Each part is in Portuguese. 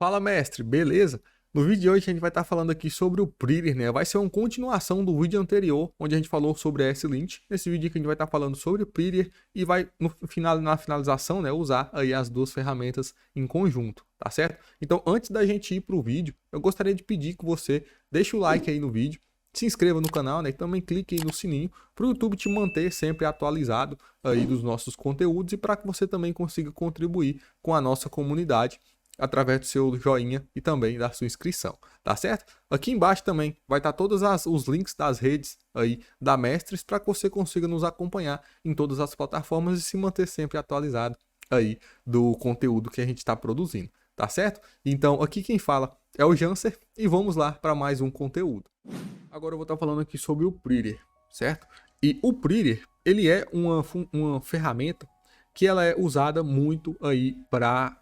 Fala, mestre, beleza? No vídeo de hoje a gente vai estar falando aqui sobre o Prettier, né? Vai ser uma continuação do vídeo anterior, onde a gente falou sobre a S-Lint. Nesse vídeo aqui a gente vai estar falando sobre o Prettier e vai, no final, na finalização, né, usar aí as duas ferramentas em conjunto, tá certo? Então, antes da gente ir para o vídeo, eu gostaria de pedir que você deixe o like aí no vídeo, se inscreva no canal, né? E também clique aí no sininho para o YouTube te manter sempre atualizado aí dos nossos conteúdos e para que você também consiga contribuir com a nossa comunidade através do seu joinha e também da sua inscrição, tá certo? Aqui embaixo também vai estar todos os links das redes aí da Mestres para que você consiga nos acompanhar em todas as plataformas e se manter sempre atualizado aí do conteúdo que a gente está produzindo, tá certo? Então aqui quem fala é o Janser e vamos lá para mais um conteúdo. Agora eu vou estar falando aqui sobre o Prettier, certo? E o Prettier, ele é uma ferramenta que ela é usada muito aí para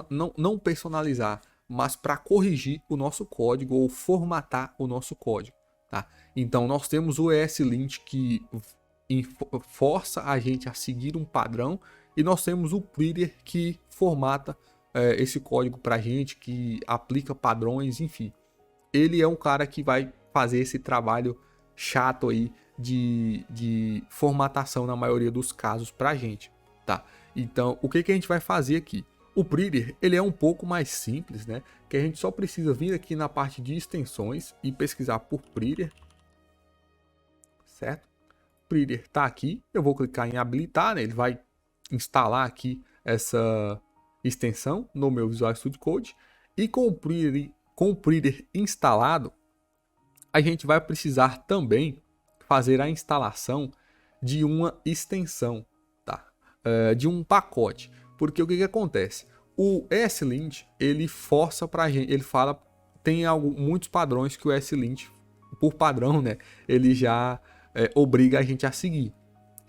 não personalizar, mas para corrigir o nosso código ou formatar o nosso código, tá? Então nós temos o ESLint que força a gente a seguir um padrão e nós temos o Prettier que formata esse código para a gente, que aplica padrões, enfim. Ele é um cara que vai fazer esse trabalho chato aí de formatação na maioria dos casos para a gente, tá? Então o que a gente vai fazer aqui? O Prettier, ele é um pouco mais simples, né? Que a gente só precisa vir aqui na parte de extensões e pesquisar por Prettier, certo? Prettier tá aqui, eu vou clicar em habilitar, né? Ele vai instalar aqui essa extensão no meu Visual Studio Code e com o Prettier instalado, a gente vai precisar também fazer a instalação de uma extensão, tá? De um pacote. Porque o que acontece? O ESLint, ele força pra gente, ele fala, tem muitos padrões que o ESLint, por padrão, né, ele já obriga a gente a seguir.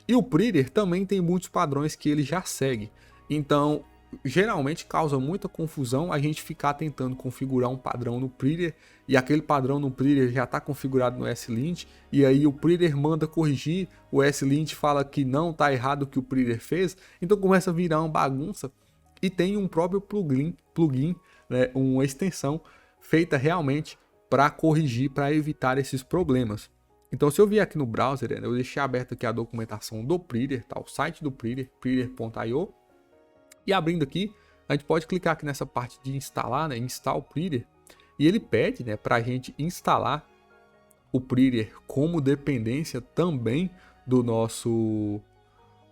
E o Prettier também tem muitos padrões que ele já segue. Então, geralmente causa muita confusão a gente ficar tentando configurar um padrão no Prettier e aquele padrão no Prettier já está configurado no ESLint e aí o Prettier manda corrigir, o ESLint fala que não está errado o que o Prettier fez, então começa a virar uma bagunça e tem um próprio plugin, né, uma extensão feita realmente para corrigir, para evitar esses problemas. Então, se eu vier aqui no browser, eu deixei aberto aqui a documentação do Prettier, tá? O site do Prettier, prettier.io. E abrindo aqui, a gente pode clicar aqui nessa parte de instalar, né? Install Prettier. E ele pede, né, para a gente instalar o Prettier como dependência também do nosso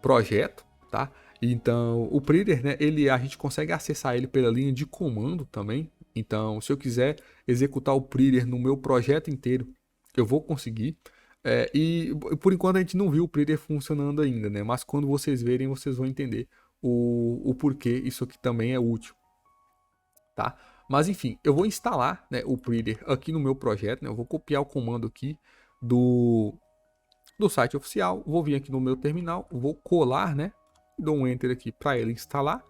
projeto, tá? Então, o Prettier, né, a gente consegue acessar ele pela linha de comando também. Então, se eu quiser executar o Prettier no meu projeto inteiro, eu vou conseguir. E por enquanto a gente não viu o Prettier funcionando ainda, né? Mas quando vocês verem, vocês vão entender o porquê isso aqui também é útil, tá? Mas enfim, eu vou instalar, né, o Prettier aqui no meu projeto, né? Eu vou copiar o comando aqui do site oficial, vou vir aqui no meu terminal, vou colar, né? Dou um Enter aqui para ele instalar.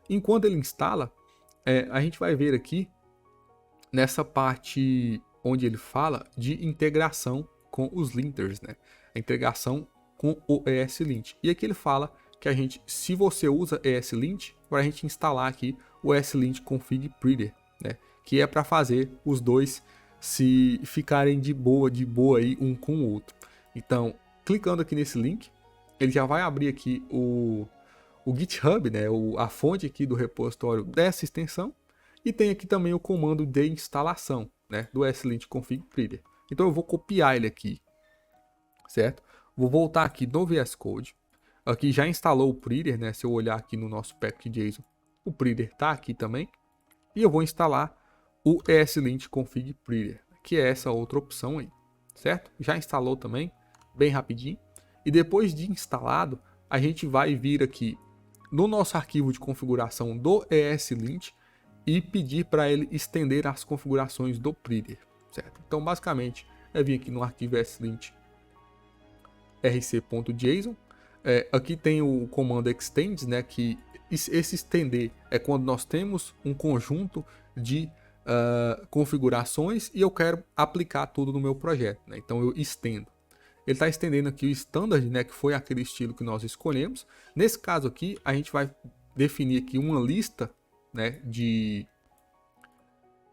Enquanto ele instala, a gente vai ver aqui nessa parte onde ele fala de integração com os linters, né? A integração com o ESLint. E aqui ele fala que a gente, se você usa ESLint, para a gente instalar aqui o ESLint config Prettier, né? Que é para fazer os dois se ficarem de boa aí um com o outro. Então, clicando aqui nesse link, ele já vai abrir aqui o GitHub, né? A fonte aqui do repositório dessa extensão. E tem aqui também o comando de instalação, né, do ESLint config Prettier. Então eu vou copiar ele aqui, certo? Vou voltar aqui no VS Code. Aqui já instalou o Prettier, né? Se eu olhar aqui no nosso package.json, o Prettier está aqui também. E eu vou instalar o ESLint config Prettier, que é essa outra opção aí, certo? Já instalou também, bem rapidinho. E depois de instalado, a gente vai vir aqui no nosso arquivo de configuração do ESLint e pedir para ele estender as configurações do Prettier, certo? Então, basicamente, é vir aqui no arquivo ESLint rc.json. Aqui tem o comando extends, né? Que esse estender é quando nós temos um conjunto de configurações e eu quero aplicar tudo no meu projeto, né? Então eu estendo. Ele está estendendo aqui o standard, né? Que foi aquele estilo que nós escolhemos. Nesse caso aqui, a gente vai definir aqui uma lista, né, de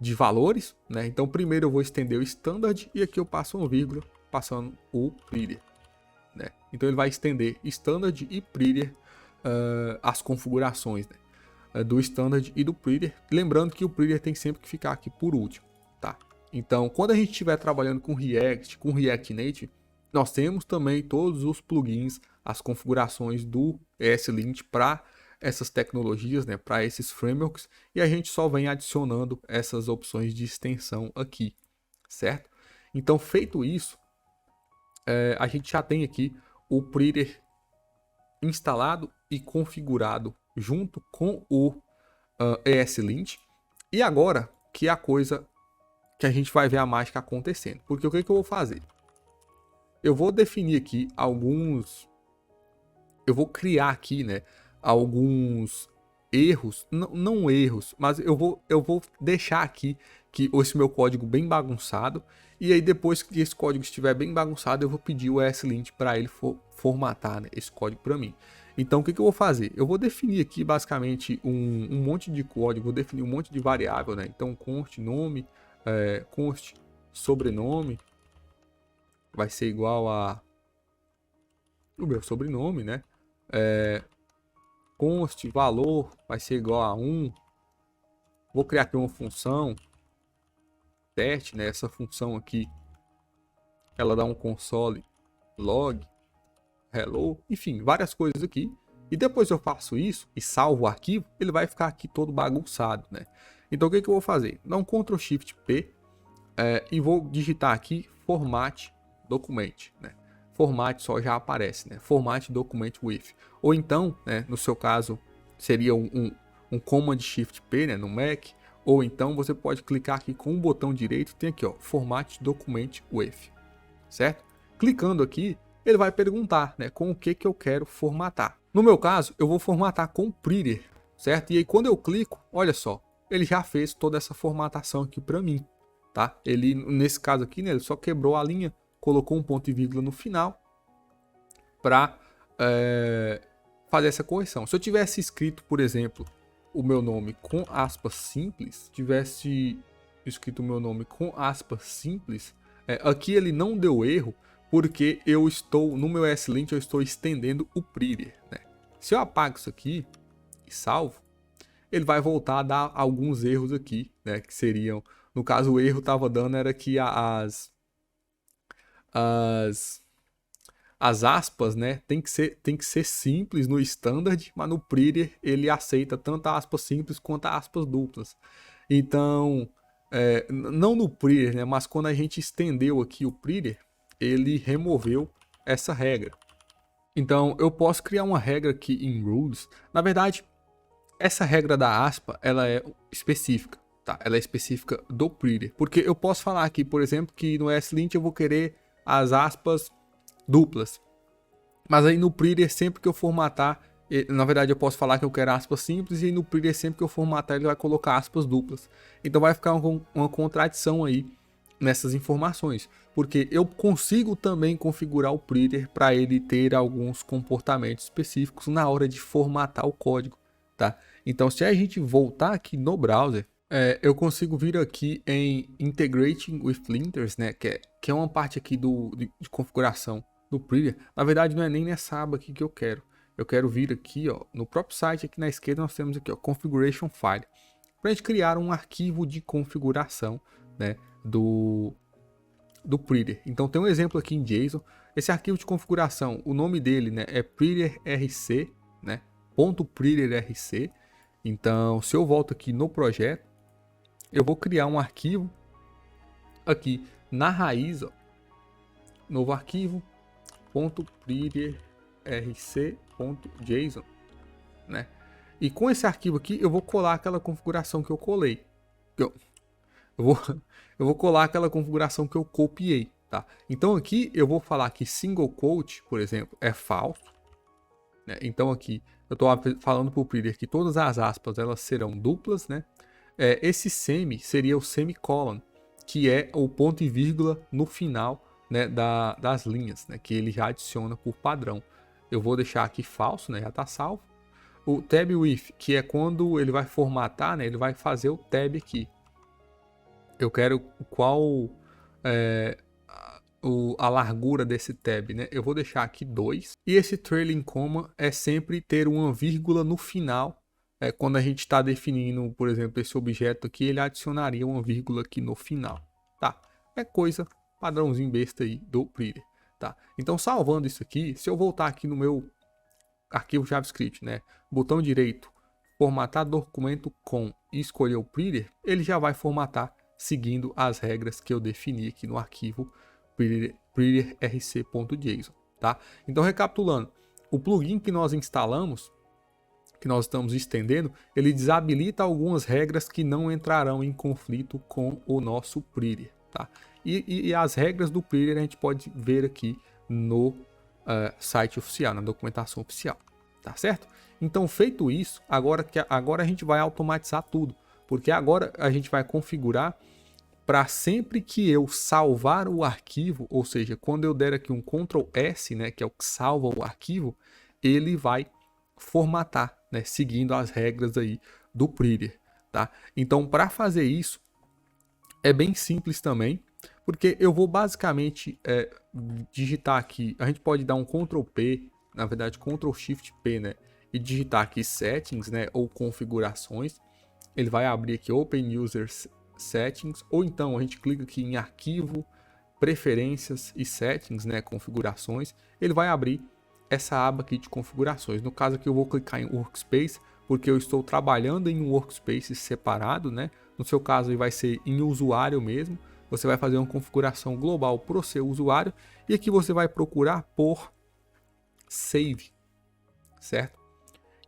de valores, né? Então primeiro eu vou estender o standard e aqui eu passo uma vírgula passando o prettier, né? Então ele vai estender standard e prettier as configurações, né? Do standard e do prettier, lembrando que o prettier tem sempre que ficar aqui por último, tá? Então quando a gente estiver trabalhando com React, com React Native, nós temos também todos os plugins, as configurações do ESLint para essas tecnologias, né, para esses frameworks, e a gente só vem adicionando essas opções de extensão aqui, certo? Então, feito isso, a gente já tem aqui o prettier instalado e configurado junto com o ESLint. E agora que é a coisa que a gente vai ver a mágica acontecendo. Porque o que eu vou fazer? Eu vou definir aqui alguns... Eu vou criar aqui, né, alguns erros, não erros, mas eu vou deixar aqui que esse meu código bem bagunçado, e aí depois que esse código estiver bem bagunçado, eu vou pedir o ESLint para ele formatar, né, esse código para mim. Então o que eu vou fazer? Eu vou definir aqui basicamente um monte de código, vou definir um monte de variável, né? Então const nome, const sobrenome vai ser igual a o meu sobrenome, né? Const valor vai ser igual a 1. Vou criar aqui uma função teste, né? Essa função aqui, ela dá um console log, hello, enfim, várias coisas aqui. E depois eu faço isso e salvo o arquivo, ele vai ficar aqui todo bagunçado, né? Então o que eu vou fazer? Dá um Ctrl Shift P e vou digitar aqui format document, né? Format só já aparece, né? Format document with. Ou então, né, no seu caso, seria um Command Shift P, né, no Mac. Ou então você pode clicar aqui com o botão direito, tem aqui, ó, Format Document With, certo? Clicando aqui, ele vai perguntar, né, com o que eu quero formatar. No meu caso, eu vou formatar com prettier, certo? E aí quando eu clico, olha só, ele já fez toda essa formatação aqui para mim, tá? Ele, nesse caso aqui, né, ele só quebrou a linha, colocou um ponto e vírgula no final para fazer essa correção. Se eu tivesse escrito, por exemplo, o meu nome com aspas simples, tivesse escrito o meu nome com aspas simples, aqui ele não deu erro, porque eu estou, no meu ESLint, eu estou estendendo o prettier, né? Se eu apago isso aqui e salvo, ele vai voltar a dar alguns erros aqui, né? Que seriam, no caso o erro estava dando era que as aspas, né, tem que ser simples no standard, mas no prettier ele aceita tanto aspas simples quanto aspas duplas. Então, não no prettier, né, mas quando a gente estendeu aqui o prettier, ele removeu essa regra. Então, eu posso criar uma regra aqui em rules. Na verdade, essa regra da aspa, ela é específica, tá? Ela é específica do prettier, porque eu posso falar aqui, por exemplo, que no ESLint eu vou querer as aspas duplas. Mas aí no prettier, sempre que eu formatar, na verdade eu posso falar que eu quero aspas simples, e no prettier, sempre que eu formatar, ele vai colocar aspas duplas. Então vai ficar uma contradição aí nessas informações, porque eu consigo também configurar o prettier para ele ter alguns comportamentos específicos na hora de formatar o código, tá? Então se a gente voltar aqui no browser, eu consigo vir aqui em Integrating with Linters, né, que é uma parte aqui de configuração do prettier. Na verdade não é nem nessa aba aqui que eu quero. Eu quero vir aqui, ó, no próprio site aqui na esquerda nós temos aqui, ó, Configuration File, para a gente criar um arquivo de configuração, né, do prettier. Então tem um exemplo aqui em JSON. Esse arquivo de configuração, o nome dele, né, é prettier.rc, né, .prettier.rc. Então se eu volto aqui no projeto, eu vou criar um arquivo aqui na raiz, ó, novo arquivo .prettier.rc.json, né? E com esse arquivo aqui eu vou colar aquela configuração que eu colei. Eu vou colar aquela configuração que eu copiei, tá? Então aqui eu vou falar que single quote, por exemplo, é falso, né? Então aqui eu estou falando para o prettier que todas as aspas elas serão duplas, né? Esse semi seria o semicolon, que é o ponto e vírgula no final, né, das linhas, né, que ele já adiciona por padrão. Eu vou deixar aqui falso, né, já está salvo. O tab with, que é quando ele vai formatar, né, ele vai fazer o tab aqui. eu quero qual é, a largura desse tab, né? Eu vou deixar aqui 2. E esse trailing comma é sempre ter uma vírgula no final. Quando a gente está definindo, por exemplo, esse objeto aqui, ele adicionaria uma vírgula aqui no final, tá? É coisa padrãozinho besta aí do Prettier, tá? Então, salvando isso aqui, se eu voltar aqui no meu arquivo JavaScript, né? Botão direito, formatar documento com e escolher o Prettier, ele já vai formatar seguindo as regras que eu defini aqui no arquivo prettierrc.json, tá? Então, recapitulando, o plugin que nós instalamos, que nós estamos estendendo, ele desabilita algumas regras que não entrarão em conflito com o nosso Prettier, tá? E as regras do Prettier a gente pode ver aqui no site oficial, na documentação oficial, tá certo? Então, feito isso, agora a gente vai automatizar tudo, porque agora a gente vai configurar para sempre que eu salvar o arquivo, ou seja, quando eu der aqui um Ctrl S, né, que é o que salva o arquivo, ele vai formatar, né, seguindo as regras aí do Prettier, tá? Então, para fazer isso, é bem simples também, porque eu vou basicamente digitar aqui, a gente pode dar um Ctrl P, na verdade Ctrl Shift P, né, e digitar aqui Settings, né, ou Configurações. Ele vai abrir aqui Open User Settings, ou então a gente clica aqui em Arquivo, Preferências e Settings, né, Configurações. Ele vai abrir essa aba aqui de configurações. No caso aqui eu vou clicar em Workspace, porque eu estou trabalhando em um Workspace separado, né? No seu caso aí vai ser em usuário mesmo. Você vai fazer uma configuração global para o seu usuário e aqui você vai procurar por Save, certo?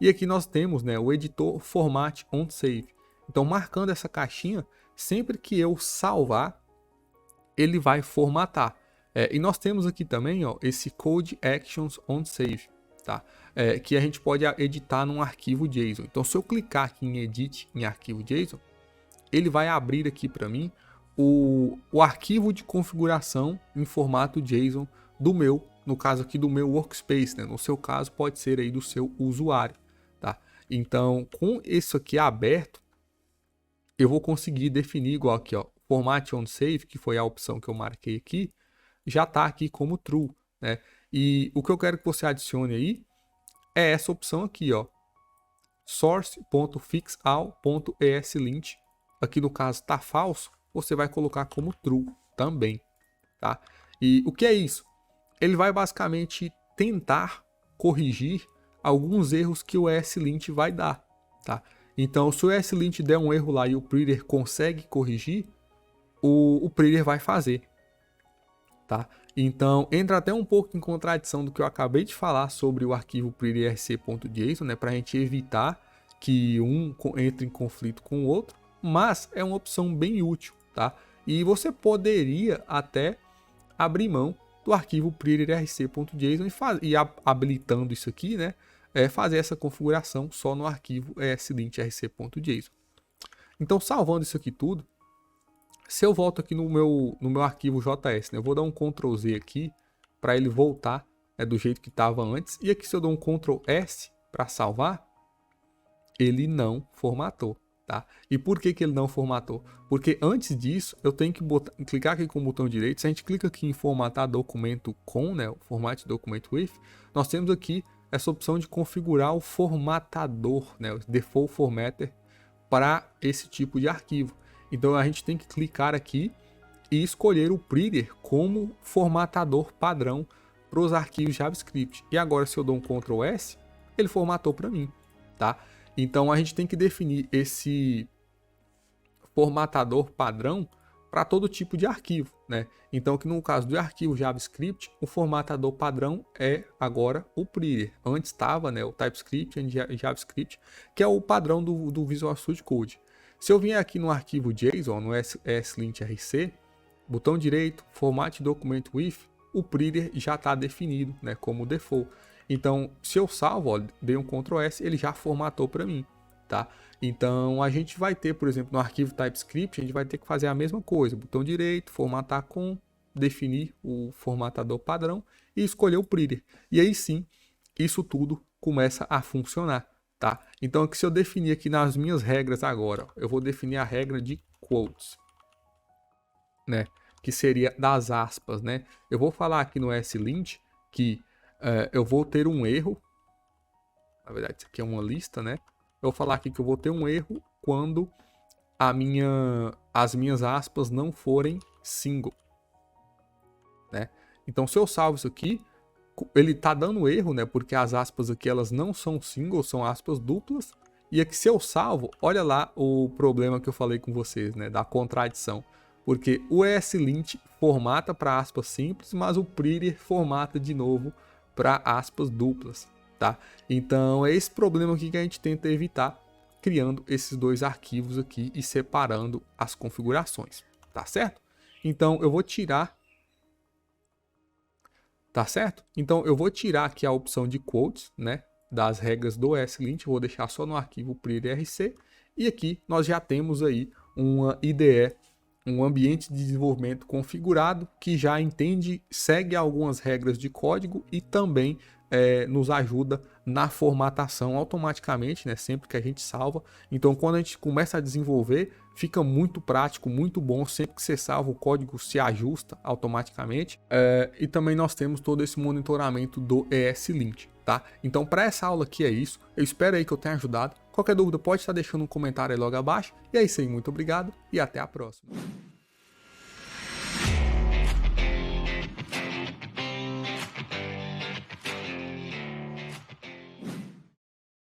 E aqui nós temos, né, o editor Format on Save. Então, marcando essa caixinha, sempre que eu salvar, ele vai formatar. E nós temos aqui também, ó, esse Code Actions on Save, tá? Que a gente pode editar num arquivo JSON. Então, se eu clicar aqui em Edit em arquivo JSON, ele vai abrir aqui para mim o arquivo de configuração em formato JSON do meu, no caso aqui do meu workspace, né? No seu caso pode ser aí do seu usuário, tá? Então, com isso aqui aberto, eu vou conseguir definir igual aqui, ó, Format on Save, que foi a opção que eu marquei aqui, já está aqui como true, né? E o que eu quero que você adicione aí é essa opção aqui, ó, source.fixall.eslint. Aqui no caso está falso, você vai colocar como true também, tá? E o que é isso? Ele vai basicamente tentar corrigir alguns erros que o ESLint vai dar, tá? Então, se o ESLint der um erro lá e o Prettier consegue corrigir, o Prettier vai fazer, tá? Então, entra até um pouco em contradição do que eu acabei de falar sobre o arquivo prettierrc.json, né? Para a gente evitar que um entre em conflito com o outro, mas é uma opção bem útil, tá? E você poderia até abrir mão do arquivo prettierrc.json e habilitando isso aqui, né? Fazer essa configuração só no arquivo eslintrc.json. Então, salvando isso aqui tudo, se eu volto aqui no meu arquivo JS, né, eu vou dar um Ctrl Z aqui para ele voltar do jeito que estava antes. E aqui se eu dou um Ctrl S para salvar, ele não formatou, tá? E por que ele não formatou? Porque antes disso eu tenho que clicar aqui com o botão direito. Se a gente clica aqui em formatar documento com, né, o Format Document With, nós temos aqui essa opção de configurar o formatador, né, o Default Formatter para esse tipo de arquivo. Então a gente tem que clicar aqui e escolher o Prettier como formatador padrão para os arquivos JavaScript. E agora se eu dou um Ctrl S, ele formatou para mim, tá? Então a gente tem que definir esse formatador padrão para todo tipo de arquivo, né? Então que no caso do arquivo JavaScript, o formatador padrão é agora o Prettier. Antes estava, né, o TypeScript e JavaScript, que é o padrão do Visual Studio Code. Se eu vier aqui no arquivo JSON, no ESLint-rc, botão direito, Format Document With, o Prettier já está definido, né, como default. Então, se eu salvo, ó, dei um Ctrl S, ele já formatou para mim, tá? Então, a gente vai ter, por exemplo, no arquivo TypeScript, a gente vai ter que fazer a mesma coisa. Botão direito, formatar com, definir o formatador padrão e escolher o Prettier. E aí sim, isso tudo começa a funcionar. Tá? Então, aqui, se eu definir aqui nas minhas regras agora, eu vou definir a regra de quotes. né, que seria das aspas, né? Eu vou falar aqui no ESLint que eu vou ter um erro. Na verdade, isso aqui é uma lista, né? Eu vou falar aqui que eu vou ter um erro quando as minhas aspas não forem single, né? Então, se eu salvo isso aqui, ele tá dando erro, né? Porque as aspas aqui elas não são single, são aspas duplas. E aqui, se eu salvo, olha lá o problema que eu falei com vocês, né? Da contradição. Porque o ESLint formata para aspas simples, mas o Prettier formata de novo para aspas duplas, tá? Então, é esse problema aqui que a gente tenta evitar, criando esses dois arquivos aqui e separando as configurações, tá certo? Então, eu vou tirar, tá certo? Então, eu vou tirar aqui a opção de quotes, né, das regras do ESLint, vou deixar só no arquivo pretty.rc, e aqui nós já temos aí uma IDE, um ambiente de desenvolvimento configurado, que já entende, segue algumas regras de código e também nos ajuda na formatação automaticamente, né, sempre que a gente salva. Então, quando a gente começa a desenvolver, fica muito prático, muito bom. Sempre que você salva, o código se ajusta automaticamente. E também nós temos todo esse monitoramento do ESLint, tá? Então, para essa aula aqui é isso. Eu espero aí que eu tenha ajudado. Qualquer dúvida pode estar deixando um comentário aí logo abaixo. E é isso aí, muito obrigado e até a próxima.